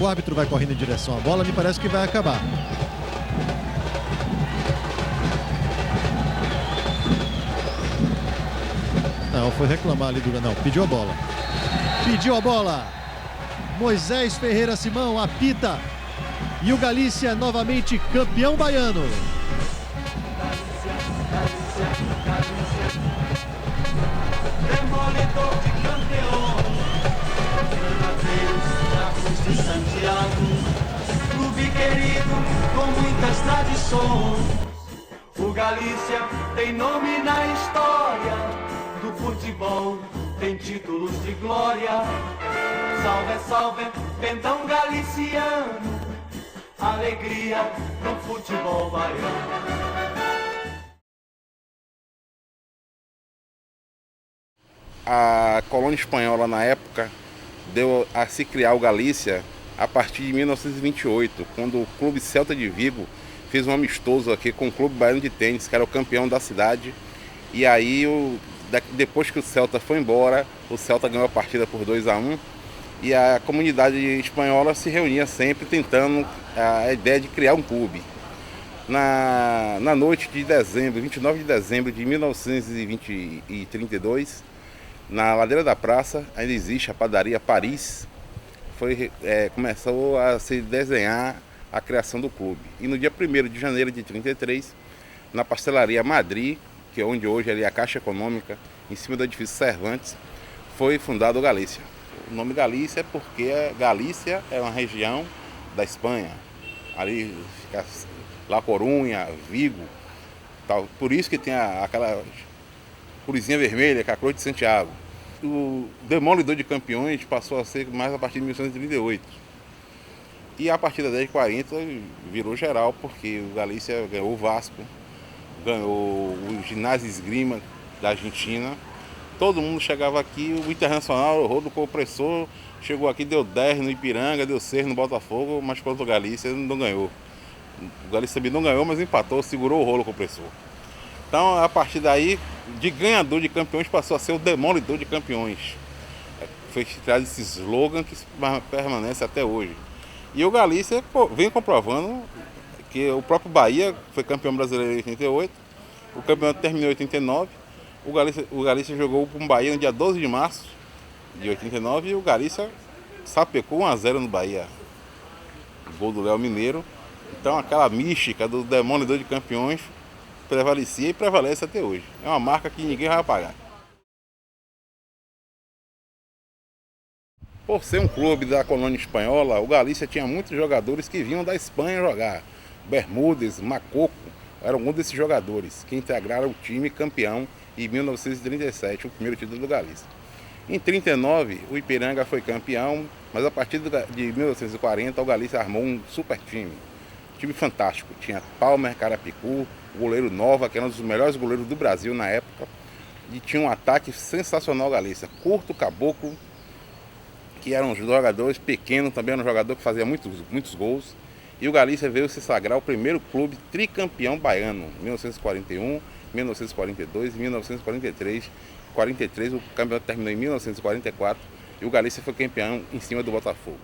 O árbitro vai correndo em direção à bola, me parece que vai acabar. Não, foi reclamar ali do... Não, pediu a bola. Pediu a bola. Moisés Ferreira Simão apita. E o Galícia novamente campeão baiano. Demolidor de campeão, de Santiago, clube querido com muitas tradições. O Galícia tem nome na história do futebol, tem títulos de glória. Salve, salve, pentão galiciano, alegria no futebol baiano. A colônia espanhola na época deu a se criar o Galícia a partir de 1928, quando o Clube Celta de Vigo fez um amistoso aqui com o Clube Baiano de Tênis, que era o campeão da cidade. E aí, depois que o Celta foi embora, o Celta ganhou a partida por 2-1. E a comunidade espanhola se reunia sempre tentando a ideia de criar um clube. Na noite de dezembro, 29 de dezembro de 1932, na ladeira da praça, ainda existe a padaria Paris, começou a se desenhar a criação do clube. E no dia 1º de janeiro de 33, na pastelaria Madrid, que é onde hoje é a Caixa Econômica, em cima do edifício Cervantes, foi fundado o Galícia. O nome Galícia é porque Galícia é uma região da Espanha. Ali fica La Corunha, Vigo, tal. Por isso que tem aquela cruzinha vermelha, que é a Cruz de Santiago. O Demolidor de Campeões passou a ser mais a partir de 1938. E a partir da década de 40 virou geral, porque o Galícia ganhou o Vasco, ganhou o Ginásio Esgrima da Argentina. Todo mundo chegava aqui, o Internacional, o Rolo Compressor, chegou aqui, deu 10 no Ipiranga, deu 6 no Botafogo, mas contra o Galícia não ganhou. O Galícia também não ganhou, mas empatou, segurou o Rolo Compressor. Então, a partir daí, de ganhador de campeões, passou a ser o Demolidor de Campeões. Foi criado esse slogan que permanece até hoje. E o Galícia vem comprovando que o próprio Bahia foi campeão brasileiro em 88, o campeonato terminou em 89, o Galícia jogou com o Bahia no dia 12 de março de 89 e o Galícia sapecou 1-0 no Bahia. O gol do Léo Mineiro. Então, aquela mística do Demolidor de Campeões prevalecia e prevalece até hoje. É uma marca que ninguém vai apagar. Por ser um clube da colônia espanhola, o Galícia tinha muitos jogadores que vinham da Espanha jogar. Bermúdez, Macoco, eram alguns desses jogadores que integraram o time campeão em 1937, o primeiro título do Galícia. Em 1939, o Ipiranga foi campeão, mas a partir de 1940 o Galícia armou um super time. Time fantástico, tinha Palmer, Carapicu, o goleiro Nova, que era um dos melhores goleiros do Brasil na época, e tinha um ataque sensacional o Galícia. Curto, Caboclo, que eram jogadores pequenos, também era um jogador que fazia muitos gols. E o Galícia veio se sagrar o primeiro clube tricampeão baiano, 1941, 1942 e 1943. 43, o campeonato terminou em 1944 e o Galícia foi campeão em cima do Botafogo.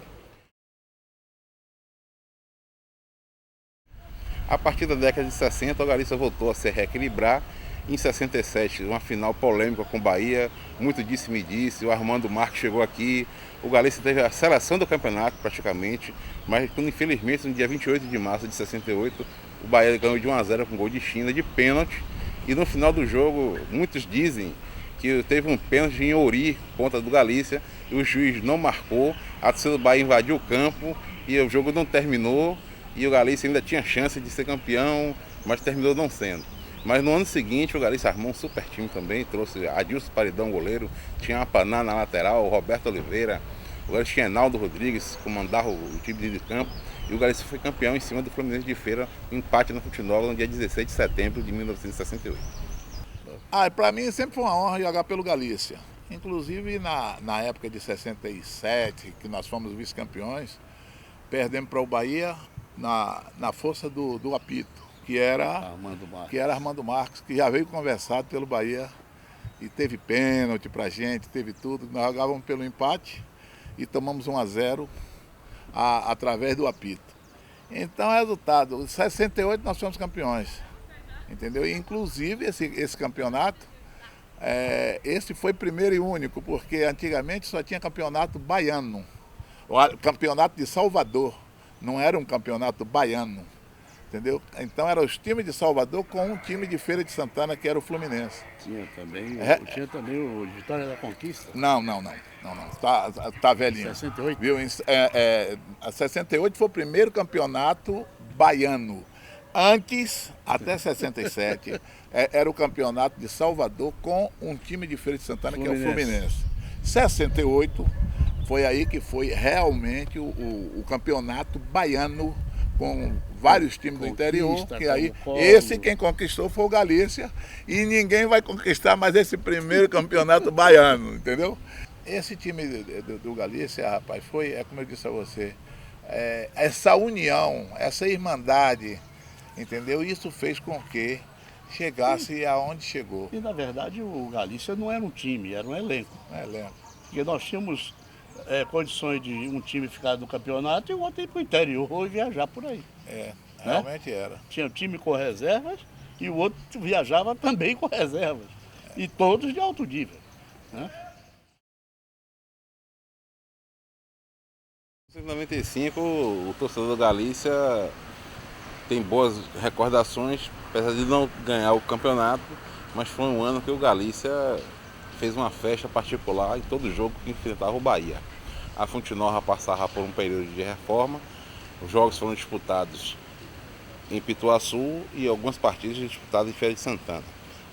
A partir da década de 60, o Galícia voltou a se reequilibrar. Em 67, uma final polêmica com o Bahia, muito disse-me-disse, o Armando Marques chegou aqui, o Galícia teve a seleção do campeonato praticamente, mas infelizmente no dia 28 de março de 68, o Bahia ganhou de 1-0 com gol de China, de pênalti, e no final do jogo, muitos dizem que teve um pênalti em Ouri, ponta do Galícia, e o juiz não marcou, a torcida do Bahia invadiu o campo, e o jogo não terminou, e o Galícia ainda tinha chance de ser campeão, mas terminou não sendo. Mas no ano seguinte o Galícia armou um super time também, trouxe Adilson Paredão, goleiro, tinha Apaná na lateral, o Roberto Oliveira, o Galícia tinha Enaldo Rodrigues, comandava o time de campo, e o Galícia foi campeão em cima do Fluminense de Feira, empate na Futinola no dia 16 de setembro de 1968. Para mim sempre foi uma honra jogar pelo Galícia, inclusive na época de 67, que nós fomos vice-campeões, perdemos para o Bahia na força do apito. Que era Armando Marques, que já veio conversado pelo Bahia e teve pênalti pra gente, teve tudo. Nós jogávamos pelo empate e tomamos 1-0. através do apito. Então, resultado, em 68 nós fomos campeões, entendeu? E, inclusive, esse campeonato, esse foi primeiro e único, porque antigamente só tinha campeonato baiano, o campeonato de Salvador, não era um campeonato baiano, entendeu? Então eram os times de Salvador com um time de Feira de Santana, que era o Fluminense. Tinha também o Vitória da Conquista? Não. Tá velhinho. 68? Viu? 68 foi o primeiro campeonato baiano. Antes, até 67, era o campeonato de Salvador com um time de Feira de Santana, que é o Fluminense. 68 foi aí que foi realmente o campeonato baiano, com vários times do interior, que aí esse quem conquistou foi o Galícia, e ninguém vai conquistar mais esse primeiro campeonato baiano, entendeu? Esse time do Galícia, rapaz, foi, como eu disse a você, essa união, essa irmandade, entendeu? Isso fez com que chegasse aonde chegou. E na verdade o Galícia não era um time, era um elenco. Porque nós tínhamos condições de um time ficar no campeonato e o outro ir para o interior e viajar por aí. Realmente era. Tinha um time com reservas e o outro viajava também com reservas. E todos de alto nível. Né? Em 95, o torcedor do Galícia tem boas recordações, apesar de não ganhar o campeonato, mas foi um ano que o Galícia fez uma festa particular em todo jogo que enfrentava o Bahia. A Fonte Nova passava por um período de reforma, os jogos foram disputados em Pituaçu e algumas partidas disputadas em Feira de Santana.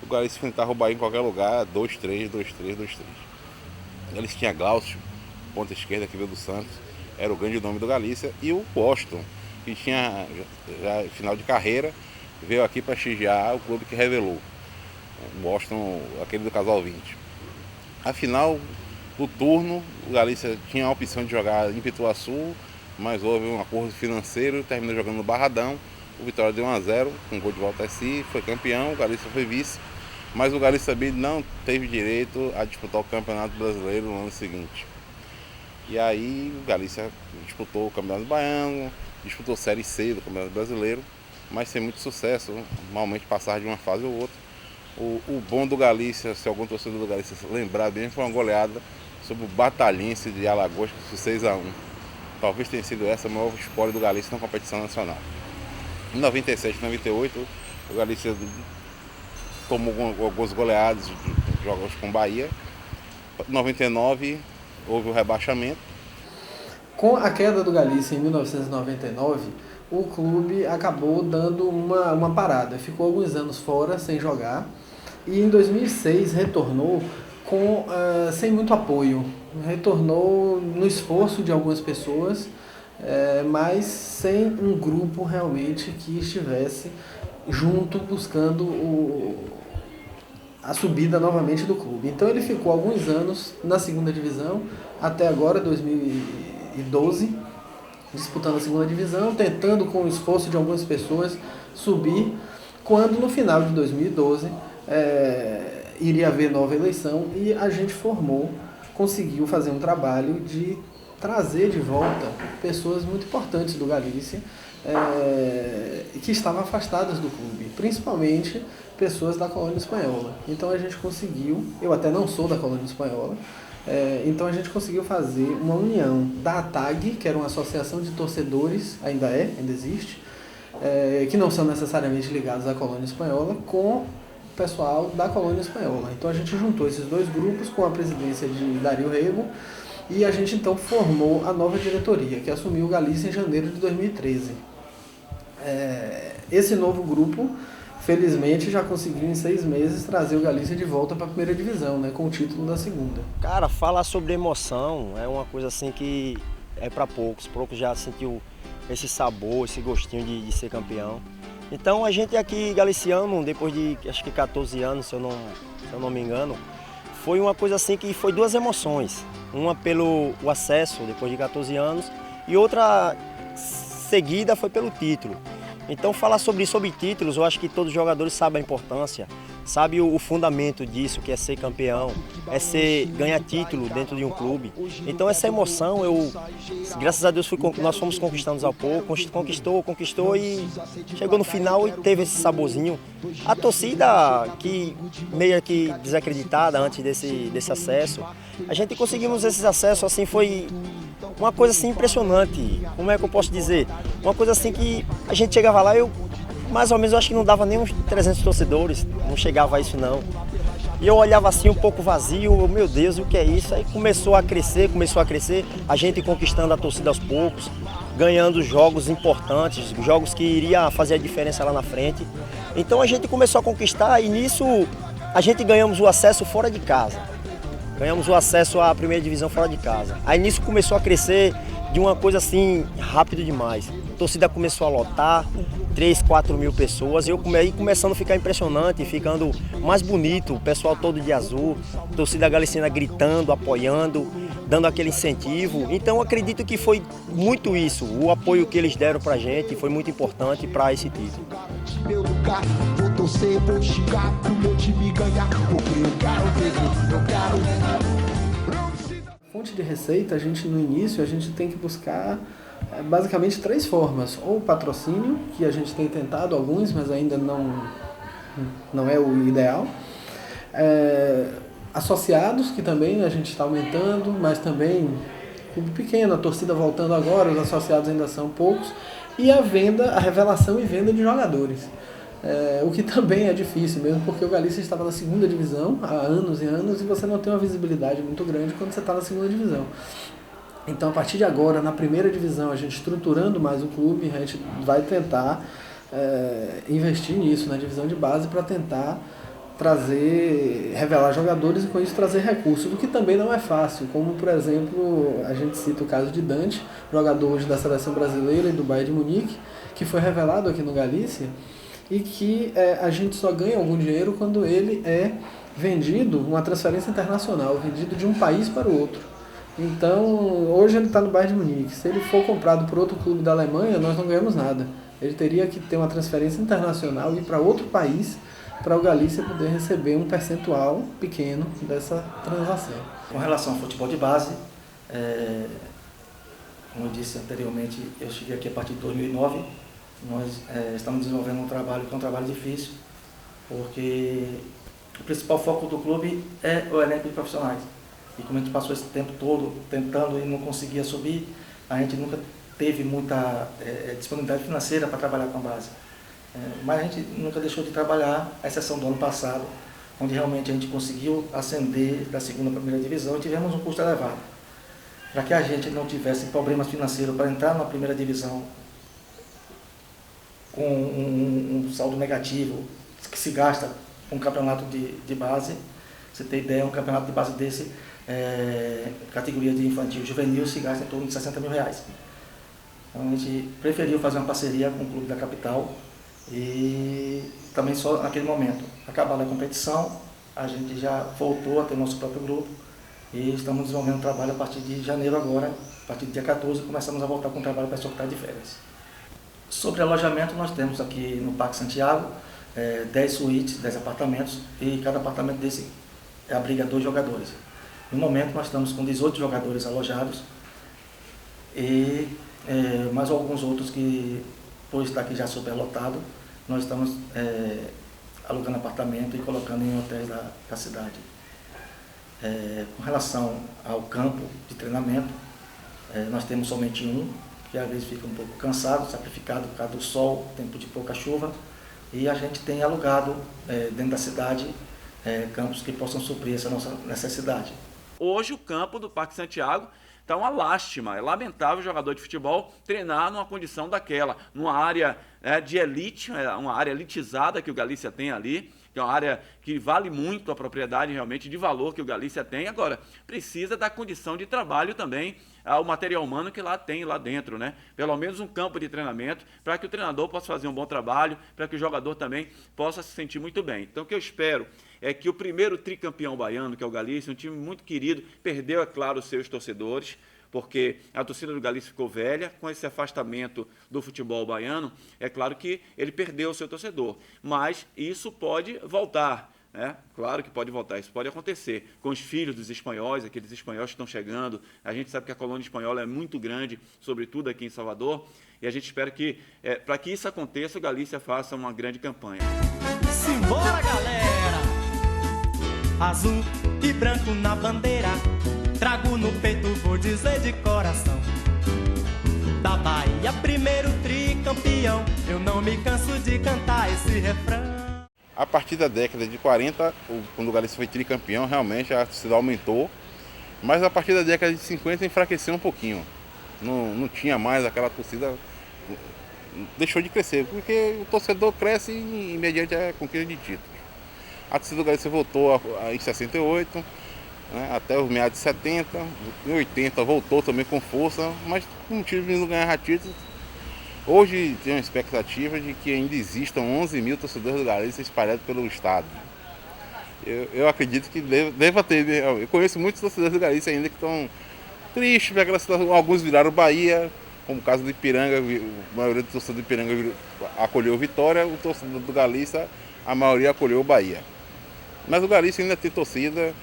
O Galícia enfrentava o Bahia em qualquer lugar, 2-3, 2-3, 2-3. Eles tinham Glaucio, ponta esquerda, que veio do Santos, era o grande nome do Galícia, e o Boston, que tinha já final de carreira, veio aqui prestigiar o clube que revelou. O Boston, aquele do Casal 20. A final do turno, o Galícia tinha a opção de jogar em Pituaçu, mas houve um acordo financeiro, terminou jogando no Barradão. O Vitória deu 1-0, com gol de volta a si, foi campeão, o Galícia foi vice, mas o Galícia também não teve direito a disputar o Campeonato Brasileiro no ano seguinte. E aí o Galícia disputou o Campeonato Baiano, disputou Série C do Campeonato Brasileiro, mas sem muito sucesso, normalmente passar de uma fase ou outra. O bom do Galícia, se algum torcedor do Galícia lembrar bem, foi uma goleada sobre o Batalhense de Alagoas, por 6-1. Talvez tenha sido essa a maior espólio do Galícia na competição nacional. Em 97 e 98, o Galícia tomou alguns goleados de jogos com Bahia. Em 99, houve o rebaixamento. Com a queda do Galícia em 1999, o clube acabou dando uma parada. Ficou alguns anos fora, sem jogar. E em 2006 retornou sem muito apoio. Retornou no esforço de algumas pessoas, mas sem um grupo realmente que estivesse junto buscando a subida novamente do clube. Então ele ficou alguns anos na segunda divisão, até agora, 2012, disputando a segunda divisão, tentando com o esforço de algumas pessoas subir, quando no final de 2012 iria haver nova eleição e a gente conseguiu fazer um trabalho de trazer de volta pessoas muito importantes do Galícia que estavam afastadas do clube, principalmente pessoas da colônia espanhola. Então a gente conseguiu, eu até não sou da colônia espanhola, então a gente conseguiu fazer uma união da ATAG, que era uma associação de torcedores, ainda existe, que não são necessariamente ligados à colônia espanhola, com o pessoal da colônia espanhola. Então a gente juntou esses dois grupos com a presidência de Dario Rego e a gente então formou a nova diretoria, que assumiu o Galícia em janeiro de 2013. Esse novo grupo, felizmente, já conseguiu em 6 meses trazer o Galícia de volta para a primeira divisão, né, com o título da segunda. Cara, falar sobre emoção é uma coisa assim que é para poucos já sentiu esse sabor, esse gostinho de ser campeão. Então a gente aqui, galiciano, depois de acho que 14 anos, se eu não me engano, foi uma coisa assim que foi 2 emoções. Uma pelo acesso, depois de 14 anos, e outra seguida foi pelo título. Então falar sobre títulos, eu acho que todos os jogadores sabem a importância sabe o fundamento disso, que é ser campeão, ganhar título dentro de um clube. Então essa emoção, graças a Deus, nós fomos conquistando ao pouco, conquistou e chegou no final e teve esse saborzinho. A torcida, que meio que desacreditada antes desse acesso, a gente conseguimos esse acesso, assim, foi uma coisa assim impressionante. Como é que eu posso dizer? Uma coisa assim que a gente chegava lá, mais ou menos, eu acho que não dava nem uns 300 torcedores, não chegava a isso não. E eu olhava assim um pouco vazio, meu Deus, o que é isso? Aí começou a crescer, a gente conquistando a torcida aos poucos, ganhando jogos importantes, jogos que iria fazer a diferença lá na frente. Então a gente começou a conquistar e nisso a gente ganhamos o acesso fora de casa. Ganhamos o acesso à primeira divisão fora de casa. Aí nisso começou a crescer de uma coisa assim, rápido demais. A torcida começou a lotar, 3, 4 mil pessoas, e eu começando a ficar impressionante, ficando mais bonito, o pessoal todo de azul, torcida galicina gritando, apoiando, dando aquele incentivo. Então acredito que foi muito isso, o apoio que eles deram pra gente foi muito importante para esse título. Meu lugar, vou torcer, vou xingar pro meu time ganhar, porque eu quero ver, eu quero. Fonte de receita, no início, a gente tem que buscar basicamente 3 formas. Ou o patrocínio, que a gente tem tentado alguns, mas ainda não é o ideal. Associados, que também a gente está aumentando, mas também clube pequeno, a torcida voltando agora, os associados ainda são poucos. E a revelação e venda de jogadores. O que também é difícil mesmo, porque o Galícia estava na 2ª divisão há anos e anos e você não tem uma visibilidade muito grande quando você está na 2ª divisão. Então, a partir de agora, na 1ª divisão, a gente estruturando mais o clube, a gente vai tentar investir nisso, na divisão de base, para tentar revelar jogadores e com isso trazer recursos, o que também não é fácil, como por exemplo, a gente cita o caso de Dante, jogador hoje da seleção brasileira e do Bayern de Munique, que foi revelado aqui no Galícia, e que a gente só ganha algum dinheiro quando ele é vendido, uma transferência internacional, vendido de um país para o outro. Então, hoje ele está no Bayern de Munique. Se ele for comprado por outro clube da Alemanha, nós não ganhamos nada. Ele teria que ter uma transferência internacional e ir para outro país para o Galícia poder receber um percentual pequeno dessa transação. Com relação ao futebol de base, como eu disse anteriormente, eu cheguei aqui a partir de 2009. Nós estamos desenvolvendo um trabalho que é um trabalho difícil, porque o principal foco do clube é o elenco de profissionais. E como a gente passou esse tempo todo tentando e não conseguia subir, a gente nunca teve muita disponibilidade financeira para trabalhar com a base. Mas a gente nunca deixou de trabalhar, à exceção do ano passado, onde realmente a gente conseguiu ascender da 2ª para a 1ª divisão e tivemos um custo elevado. Para que a gente não tivesse problemas financeiros para entrar na 1ª divisão com um saldo negativo que se gasta com um campeonato de base. Você tem ideia, um campeonato de base desse, categoria de infantil e juvenil, se gasta em torno de R$60 mil. Então a gente preferiu fazer uma parceria com o clube da capital e também só naquele momento. Acabada a competição, a gente já voltou a ter nosso próprio grupo e estamos desenvolvendo um trabalho a partir de janeiro agora, a partir do dia 14, começamos a voltar com o trabalho para a pessoa que está de férias. Sobre alojamento, nós temos aqui no Parque Santiago 10 suítes, 10 apartamentos, e cada apartamento desse abriga 2 jogadores. No momento nós estamos com 18 jogadores alojados e mais alguns outros que, por estar aqui já superlotado, nós estamos alugando apartamento e colocando em hotéis da cidade. Com relação ao campo de treinamento, nós temos somente um, que às vezes fica um pouco cansado, sacrificado por causa do sol, tempo de pouca chuva, e a gente tem alugado dentro da cidade campos que possam suprir essa nossa necessidade. Hoje o campo do Parque Santiago está uma lástima, é lamentável o jogador de futebol treinar numa condição daquela, numa área de elite, uma área elitizada que o Galícia tem ali, que é uma área que vale muito a propriedade realmente de valor que o Galícia tem. Agora, precisa da condição de trabalho também, o material humano que lá tem lá dentro, né? Pelo menos um campo de treinamento para que o treinador possa fazer um bom trabalho, para que o jogador também possa se sentir muito bem. Então, o que eu espero é que o primeiro tricampeão baiano, que é o Galícia, um time muito querido, perdeu, é claro, os seus torcedores, porque a torcida do Galícia ficou velha, com esse afastamento do futebol baiano, é claro que ele perdeu o seu torcedor, mas isso pode voltar. né? Claro que pode voltar, isso pode acontecer com os filhos dos espanhóis, aqueles espanhóis que estão chegando. A gente sabe que a colônia espanhola é muito grande, sobretudo aqui em Salvador, e a gente espera que, para que isso aconteça, o Galícia faça uma grande campanha. Simbora, galera! Azul e branco na bandeira, trago no peito, vou dizer de coração. Da Bahia, primeiro tricampeão, eu não me canso de cantar esse refrão. A partir da década de 40, quando o Galícia foi tricampeão, realmente a torcida aumentou, mas a partir da década de 50 enfraqueceu um pouquinho. Não tinha mais aquela torcida, deixou de crescer, porque o torcedor cresce mediante a conquista de títulos. A torcida do Galícia voltou em 68, né, até os meados de 70, em 80 voltou também com força, mas com motivo de não ganhar títulos. Hoje tem uma expectativa de que ainda existam 11 mil torcedores do Galícia espalhados pelo estado. Eu acredito que deva ter. Eu conheço muitos torcedores do Galícia ainda que estão tristes por aquela situação. Alguns viraram Bahia, como o caso do Ipiranga, a maioria do torcedor do Ipiranga acolheu o Vitória, o torcedor do Galícia, a maioria acolheu o Bahia. Mas o Galícia ainda tem torcida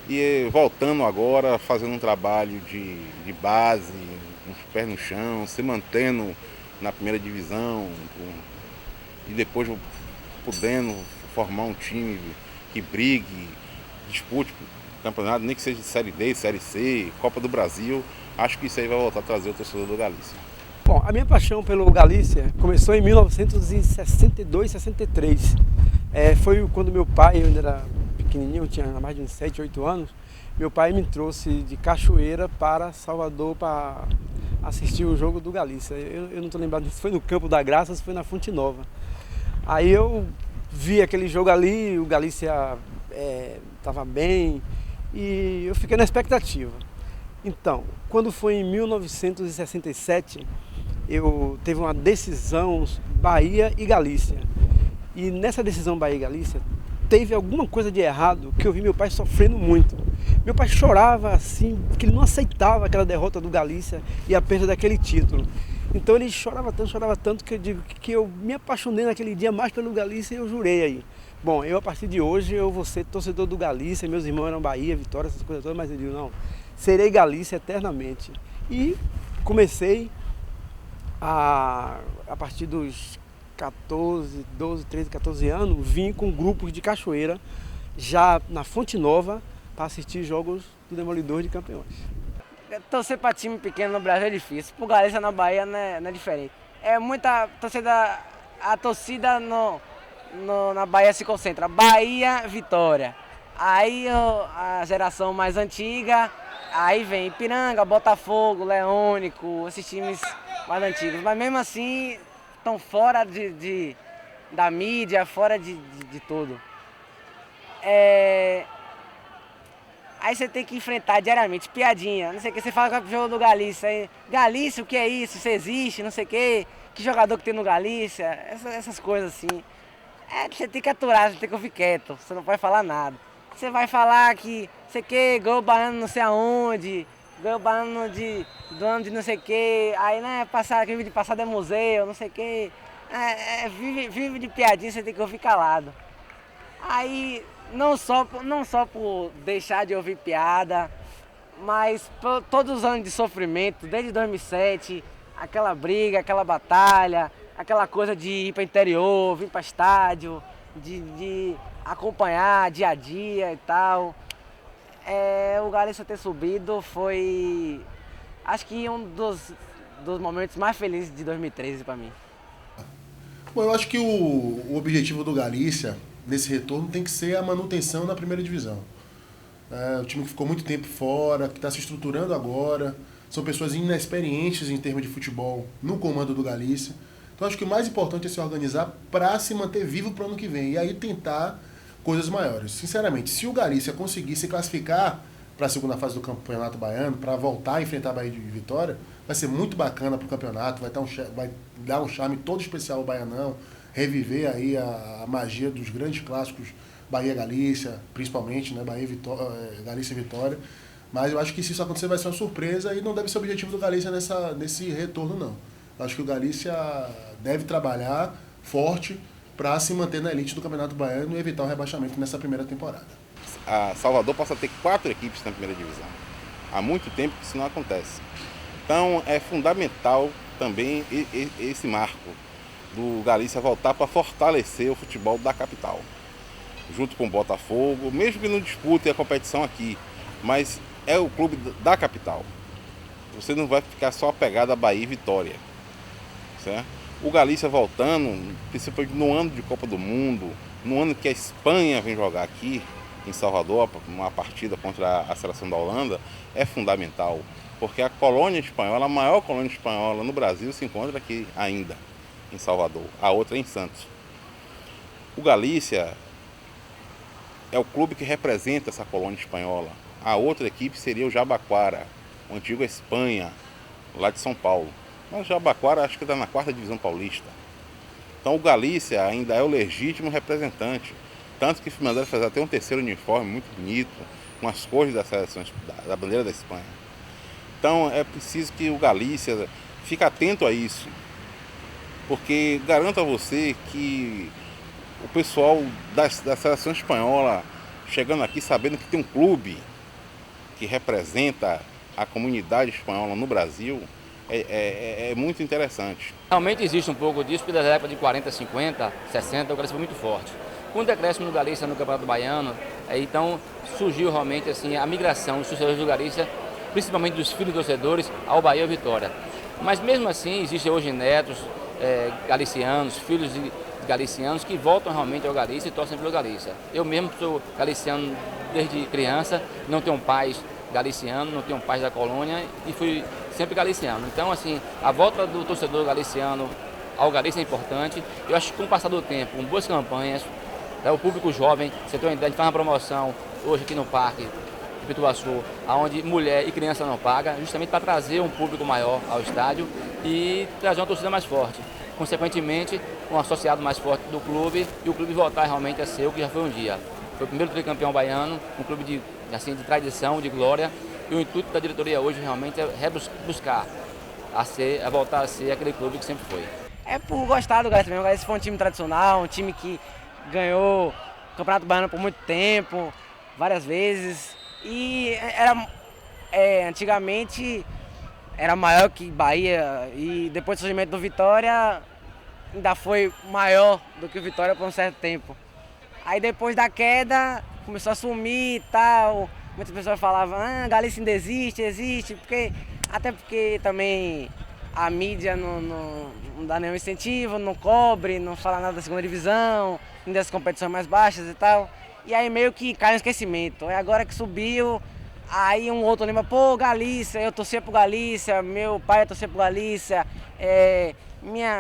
e voltando agora, fazendo um trabalho de base, com os pés no chão, se mantendo na primeira divisão e depois podendo formar um time que brigue, dispute o campeonato, nem que seja de Série D, Série C, Copa do Brasil. Acho que isso aí vai voltar a trazer o torcedor do Galícia. Bom, a minha paixão pelo Galícia começou em 1962, 63. Foi quando meu pai, eu ainda era pequenininho, eu tinha mais de uns 7, 8 anos, meu pai me trouxe de Cachoeira para Salvador para assistir o jogo do Galícia. Eu não estou lembrado se foi no Campo da Graça ou se foi na Fonte Nova. Aí eu vi aquele jogo ali, o Galícia estava bem e eu fiquei na expectativa. Então, quando foi em 1967, teve uma decisão Bahia e Galícia. E nessa decisão Bahia e Galícia, teve alguma coisa de errado que eu vi meu pai sofrendo muito. Meu pai chorava assim, que ele não aceitava aquela derrota do Galícia e a perda daquele título. Então ele chorava tanto que eu digo que eu me apaixonei naquele dia mais pelo Galícia e eu jurei aí. Bom, eu a partir de hoje eu vou ser torcedor do Galícia, meus irmãos eram Bahia, Vitória, essas coisas todas, mas eu digo não, serei Galícia eternamente. E comecei a partir dos 12, 13, 14 anos, vim com grupos de Cachoeira, já na Fonte Nova, para assistir jogos do Demolidor de Campeões. Torcer para time pequeno no Brasil é difícil, pro Galícia na Bahia não é diferente. É muita torcida, a torcida na Bahia se concentra, Bahia, Vitória. Aí a geração mais antiga, aí vem Ipiranga, Botafogo, Leônico, esses times mais antigos. Mas mesmo assim, estão fora da mídia, fora de tudo. Aí você tem que enfrentar diariamente, piadinha, não sei o que, você fala com o jogo do Galícia, aí, Galícia, o que é isso? Isso existe, não sei o que jogador que tem no Galícia, essas coisas assim. Você tem que aturar, você tem que ouvir quieto, você não pode falar nada. Você vai falar que, não sei o que, ganhou o baiano não sei aonde, ganhou o baiano do ano de não sei o que, aí né, vive de passado é museu, não sei o que. Vive de piadinha, você tem que ouvir calado. Aí, não só por deixar de ouvir piada, mas por todos os anos de sofrimento, desde 2007, aquela briga, aquela batalha, aquela coisa de ir para o interior, vir para estádio, de acompanhar dia a dia e tal. O Galícia ter subido foi, acho que um dos momentos mais felizes de 2013 para mim. Bom, eu acho que o objetivo do Galícia nesse retorno tem que ser a manutenção na primeira divisão. O time que ficou muito tempo fora, que está se estruturando agora, são pessoas inexperientes em termos de futebol no comando do Galícia. Então acho que o mais importante é se organizar para se manter vivo para o ano que vem e aí tentar coisas maiores. Sinceramente, se o Galícia conseguir se classificar para a segunda fase do Campeonato Baiano, para voltar a enfrentar a Bahia de Vitória, vai ser muito bacana para o campeonato, vai dar um charme todo especial ao Baianão, reviver aí a magia dos grandes clássicos Bahia-Galícia, principalmente, né, Galícia e Vitória. Mas eu acho que se isso acontecer vai ser uma surpresa e não deve ser o objetivo do Galícia nesse retorno, não. Eu acho que o Galícia deve trabalhar forte para se manter na elite do Campeonato Baiano e evitar o rebaixamento nessa primeira temporada. A Salvador passa a ter 4 equipes na primeira divisão. Há muito tempo que isso não acontece. Então é fundamental também esse marco do Galícia voltar para fortalecer o futebol da capital, junto com o Botafogo, mesmo que não dispute a competição aqui, mas é o clube da capital. Você não vai ficar só apegado a Bahia e Vitória, certo? O Galícia voltando, principalmente no ano de Copa do Mundo, no ano que a Espanha vem jogar aqui em Salvador, uma partida contra a seleção da Holanda, é fundamental, porque a colônia espanhola, a maior colônia espanhola no Brasil, se encontra aqui ainda, em Salvador. A outra é em Santos. O Galícia é o clube que representa essa colônia espanhola. A outra equipe seria o Jabaquara, o antigo Espanha, lá de São Paulo. Mas o Jabaquara acho que está na 4ª divisão paulista. Então o Galícia ainda é o legítimo representante. Tanto que mandaram fazer até um terceiro uniforme muito bonito, com as cores das seleções, da bandeira da Espanha. Então é preciso que o Galícia fique atento a isso. Porque garanto a você que o pessoal da seleção espanhola, chegando aqui sabendo que tem um clube que representa a comunidade espanhola no Brasil, é muito interessante. Realmente existe um pouco disso, porque da época de 40, 50, 60, o Galícia foi muito forte. Com o decréscimo do Galícia no Campeonato Baiano, então surgiu realmente assim, a migração dos torcedores do Galícia, principalmente dos filhos torcedores, ao Bahia e Vitória. Mas mesmo assim, existem hoje netos galicianos, filhos de galicianos que voltam realmente ao Galícia e torcem pelo Galícia. Eu mesmo sou galiciano desde criança, não tenho pais galiciano, não tenho pais da colônia e fui sempre galiciano. Então, assim, a volta do torcedor galiciano ao Galícia é importante. Eu acho que com o passar do tempo, com boas campanhas, o público jovem, você tem uma ideia, a gente faz uma promoção hoje aqui no Parque de Pituaçu, onde mulher e criança não pagam, justamente para trazer um público maior ao estádio e trazer uma torcida mais forte. Consequentemente, um associado mais forte do clube e o clube voltar realmente a ser o que já foi um dia. Foi o primeiro tricampeão baiano, um clube de tradição, de glória, e o intuito da diretoria hoje realmente é buscar a voltar a ser aquele clube que sempre foi. É por gostar do Galícia mesmo. O Galícia foi um time tradicional, um time que ganhou o Campeonato Baiano por muito tempo, várias vezes, e antigamente era maior que Bahia, e depois do surgimento do Vitória ainda foi maior do que o Vitória por um certo tempo. Aí depois da queda começou a sumir e tal, muitas pessoas falavam, Galícia ainda existe, até porque também a mídia não dá nenhum incentivo, não cobre, não fala nada da segunda divisão, nem das competições mais baixas e tal. E aí meio que cai no esquecimento. É agora que subiu, aí um outro lembra, pô, Galícia, eu torcia pro Galícia, meu pai torcia pro Galícia,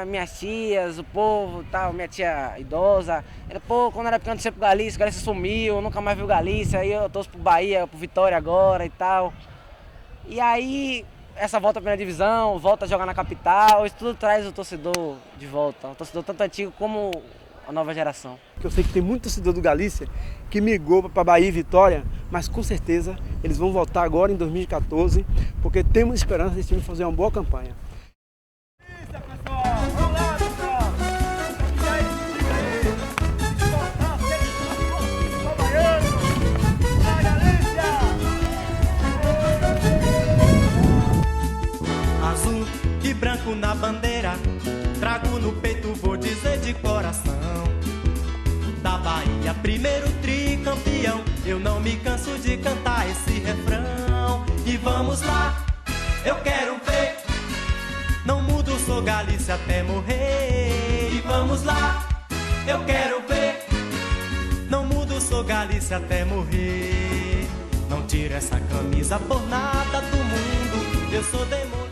minhas tias, o povo tal, minha tia idosa. Ela, pô, quando era pequeno eu torcia pro Galícia, o Galícia sumiu, nunca mais vi o Galícia, aí eu torço pro Bahia, pro Vitória agora e tal. E aí essa volta à primeira divisão, volta a jogar na capital, isso tudo traz o torcedor de volta, o torcedor tanto antigo como a nova geração. Eu sei que tem muito torcedor do Galícia que migrou para Bahia e Vitória, mas com certeza eles vão voltar agora em 2014, porque temos esperança desse time fazer uma boa campanha. Azul e branco na bandeira, trago no peito, vou dizer de coração. Da Bahia, primeiro tricampeão, eu não me canso de cantar esse refrão. E vamos lá, eu quero ver, não mudo, sou Galícia até morrer. E vamos lá, eu quero ver, não mudo, sou Galícia até morrer. Não tiro essa camisa por nada do mundo, eu sou demônio.